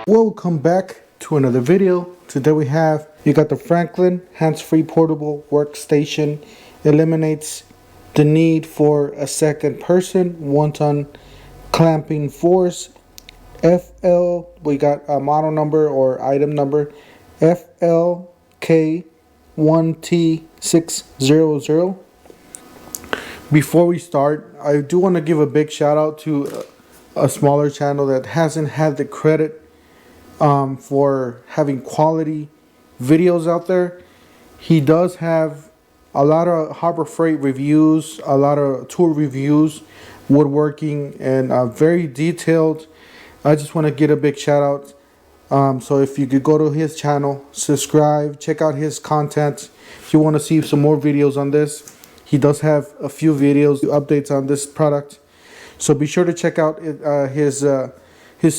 Welcome back to another video. Today you got the Franklin hands-free portable workstation. Eliminates the need for a second person. 1-ton clamping force. FL, we got a model number or item number FLK1T600. Before we start, I do want to give a big shout out to a smaller channel that hasn't had the credit for having quality videos out there. He does have a lot of Harbor Freight reviews, a lot of tour reviews, woodworking, and very detailed. I just want to get a big shout out. So if you could go to his channel, subscribe, check out his content. If you want to see some more videos on this, he does have a few videos, updates on this product. So be sure to check out his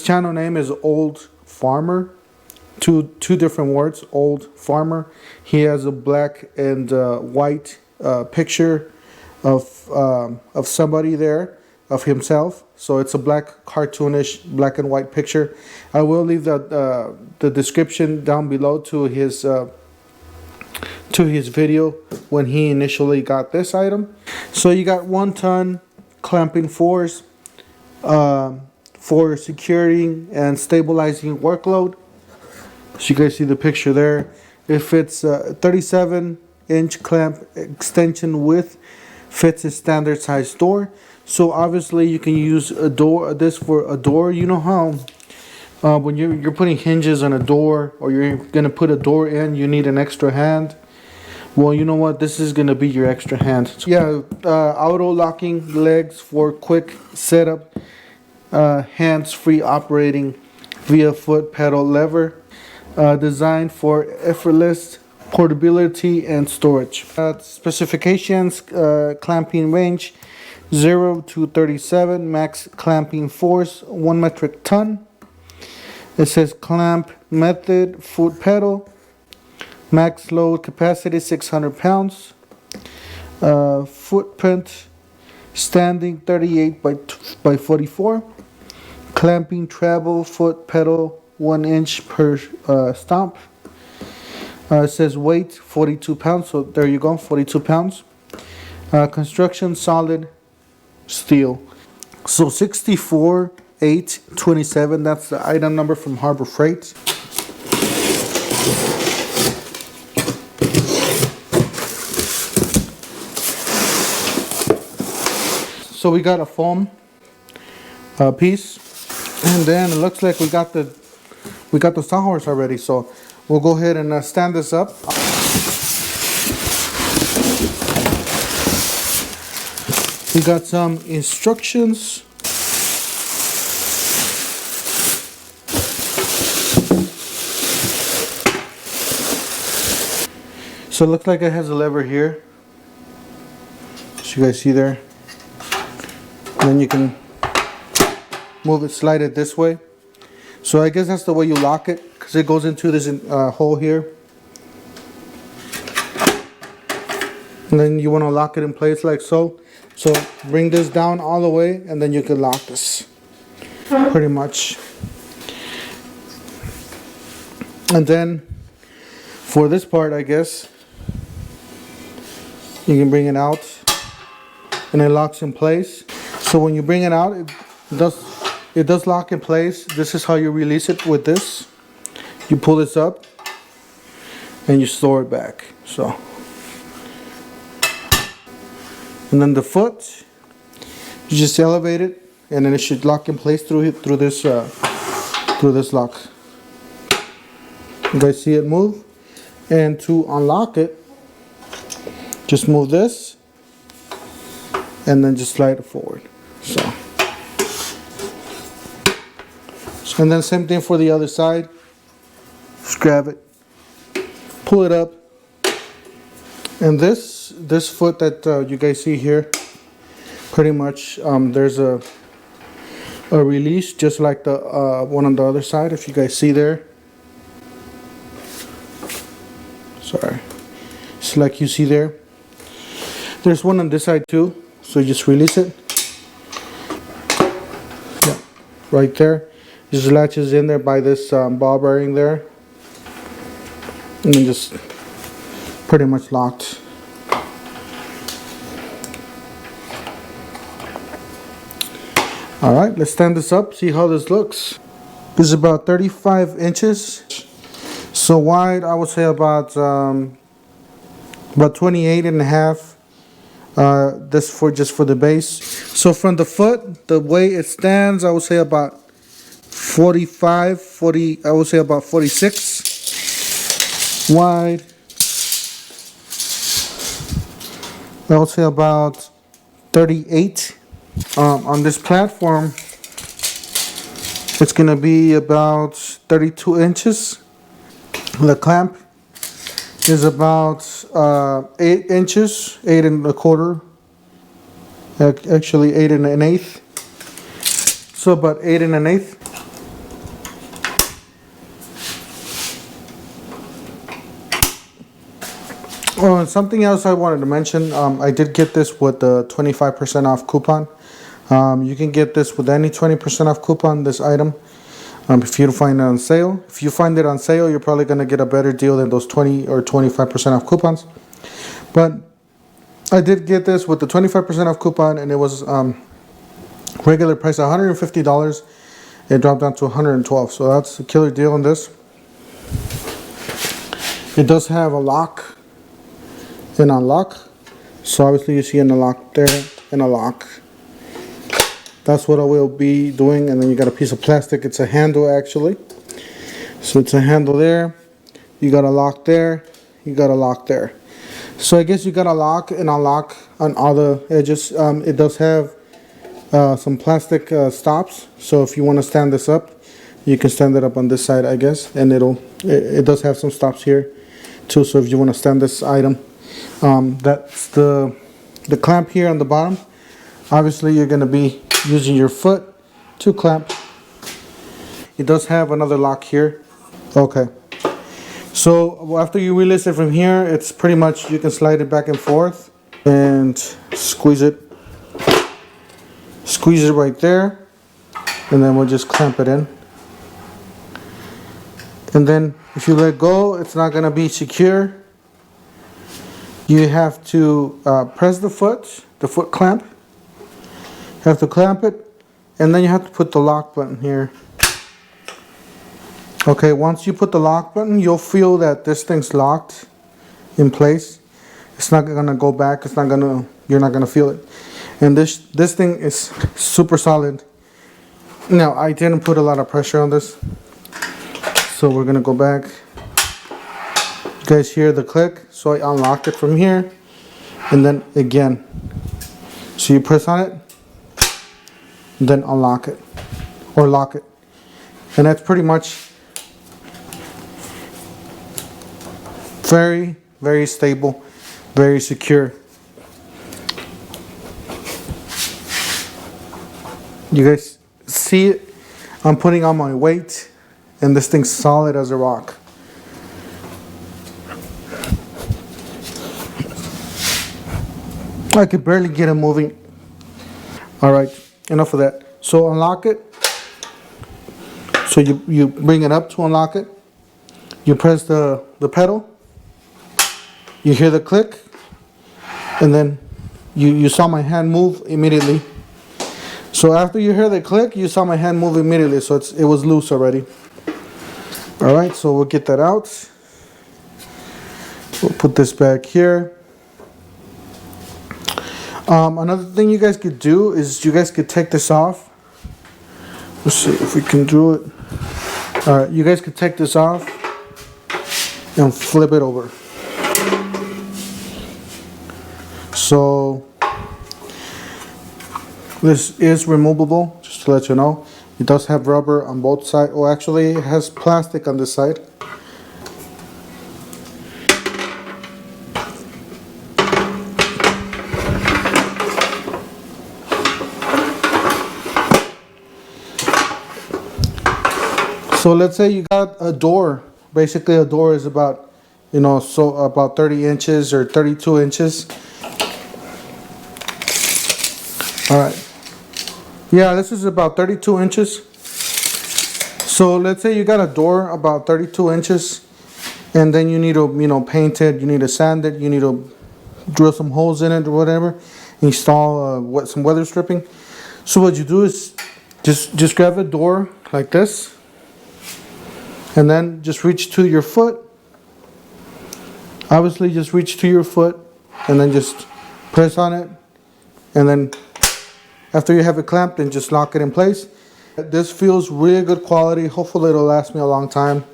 channel name is Old Farmer. Two different words, Old Farmer. He has a black and white picture of somebody there, of himself. So it's a black cartoonish black and white picture. I will leave the description down below to his video when he initially got this item. So you got 1-ton clamping force for securing and stabilizing workload. So you guys see the picture there. If it's 37-inch clamp extension width, fits a standard size door. So obviously you can use this for a door. You know how when you're putting hinges on a door, or you're gonna put a door in, you need an extra hand. Well, you know what? This is gonna be your extra hand. So yeah, auto locking legs for quick setup. Hands-free operating via foot pedal lever. Designed for effortless portability and storage. Specifications: clamping range 0 to 37, max clamping force 1 metric ton. It says clamp method, foot pedal, max load capacity 600 pounds. Footprint standing 38 by 44. Clamping treble, foot pedal 1 inch per stomp. It says weight 42 pounds, so there you go, 42 pounds. Construction solid steel. So 64827, that's the item number from Harbor Freight. So we got a foam piece, and then it looks like we got the Jawhorse already. So we'll go ahead and stand this up. We got some instructions. So it looks like it has a lever here. So you guys see there. And then you can move it, slide it this way. So I guess that's the way you lock it, because it goes into this hole here. And then you want to lock it in place like so. So bring this down all the way, and then you can lock this pretty much. And then for this part, I guess you can bring it out, and it locks in place. So when you bring it out, it does lock in place. This is how you release it with this. You pull this up and you store it back. So, and then the foot, you just elevate it, and then it should lock in place through this lock. You guys see it move? And to unlock it, just move this and then just slide it forward. So, and then same thing for the other side. Just grab it, pull it up, and this foot that you guys see here, pretty much there's a release just like the one on the other side. If you guys see there, sorry, it's like you see there. There's one on this side too, so you just release it. Yeah, right there. Just latches in there by this ball bearing there, and then just pretty much locked. Alright, let's stand this up, see how this looks. This is about 35 inches. So wide, I would say about 28 and a half. This for just for the base. So from the foot, the way it stands, I would say about 45, 40, I would say about 46 wide. I would say about 38. On this platform, it's going to be about 32 inches. The clamp is about 8 inches, 8 and a quarter, actually 8 and an eighth. So about 8 and an eighth. Oh, and something else I wanted to mention, I did get this with the 25% off coupon. You can get this with any 20% off coupon, this item, if you find it on sale. If you find it on sale, you're probably going to get a better deal than those 20 or 25% off coupons. But I did get this with the 25% off coupon, and it was regular price $150. It dropped down to $112, so that's a killer deal on this. It does have a lock and unlock, so obviously you see an unlock there and a lock. That's what I will be doing. And then you got a piece of plastic. It's a handle actually. So it's a handle there. You got a lock there. You got a lock there. So I guess you got a lock and unlock on all the edges. It does have some plastic stops. So if you want to stand this up, you can stand it up on this side, I guess. And it does have some stops here too. So if you want to stand this item, that's the clamp here on the bottom. Obviously you're going to be using your foot to clamp. It does have another lock here. Okay, so after you release it from here, it's pretty much, you can slide it back and forth and squeeze it right there, and then we'll just clamp it in. And then if you let go, it's not going to be secure. You have to press the foot clamp. You have to clamp it, and then you have to put the lock button here. Okay, once you put the lock button, you'll feel that this thing's locked in place. It's not gonna go back. You're not gonna feel it. And this thing is super solid. Now, I didn't put a lot of pressure on this, so we're gonna go back. You guys hear the click? So I unlocked it from here, and then again. So you press on it, then unlock it or lock it, and that's pretty much very, very stable, very secure. You guys see it? I'm putting on my weight, and this thing's solid as a rock. I could barely get it moving. All right, enough of that. So unlock it. So you bring it up to unlock it. You press the pedal. You hear the click, and then you saw my hand move immediately. So after you hear the click, you saw my hand move immediately. So it was loose already. All right, so we'll get that out. We'll put this back here. Another thing you guys could do is you guys could take this off. Let's see if we can do it. Alright, you guys could take this off and flip it over. So this is removable, just to let you know. It does have rubber on both sides. Oh, actually it has plastic on this side. So let's say you got a door. Basically a door is about, about 30 inches or 32 inches. All right. Yeah, this is about 32 inches. So let's say you got a door about 32 inches, and then you need to, you know, paint it, you need to sand it, you need to drill some holes in it or whatever, install some weather stripping. So what you do is just grab a door like this, and then just reach to your foot. Obviously just reach to your foot and then just press on it, and then after you have it clamped, then just lock it in place. This feels really good quality. Hopefully it'll last me a long time.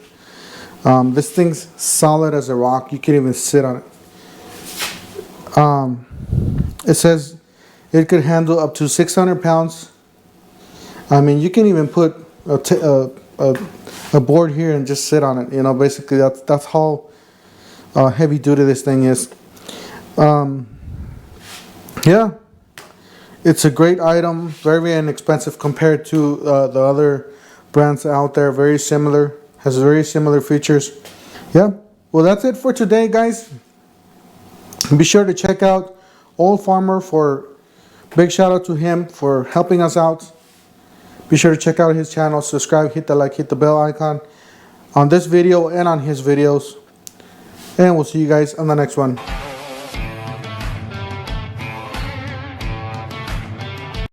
This thing's solid as a rock. You can even sit on it. It says it could handle up to 600 pounds. I mean, you can even put a board here and just sit on it. You know, basically that's how heavy duty this thing is. Yeah, it's a great item. Very inexpensive compared to the other brands out there. Very similar. Has very similar features. Yeah. Well, that's it for today, guys. Be sure to check out Old Farmer. For big shout out to him for helping us out. Be sure to check out his channel, subscribe, hit the like, hit the bell icon on this video and on his videos. And we'll see you guys on the next one.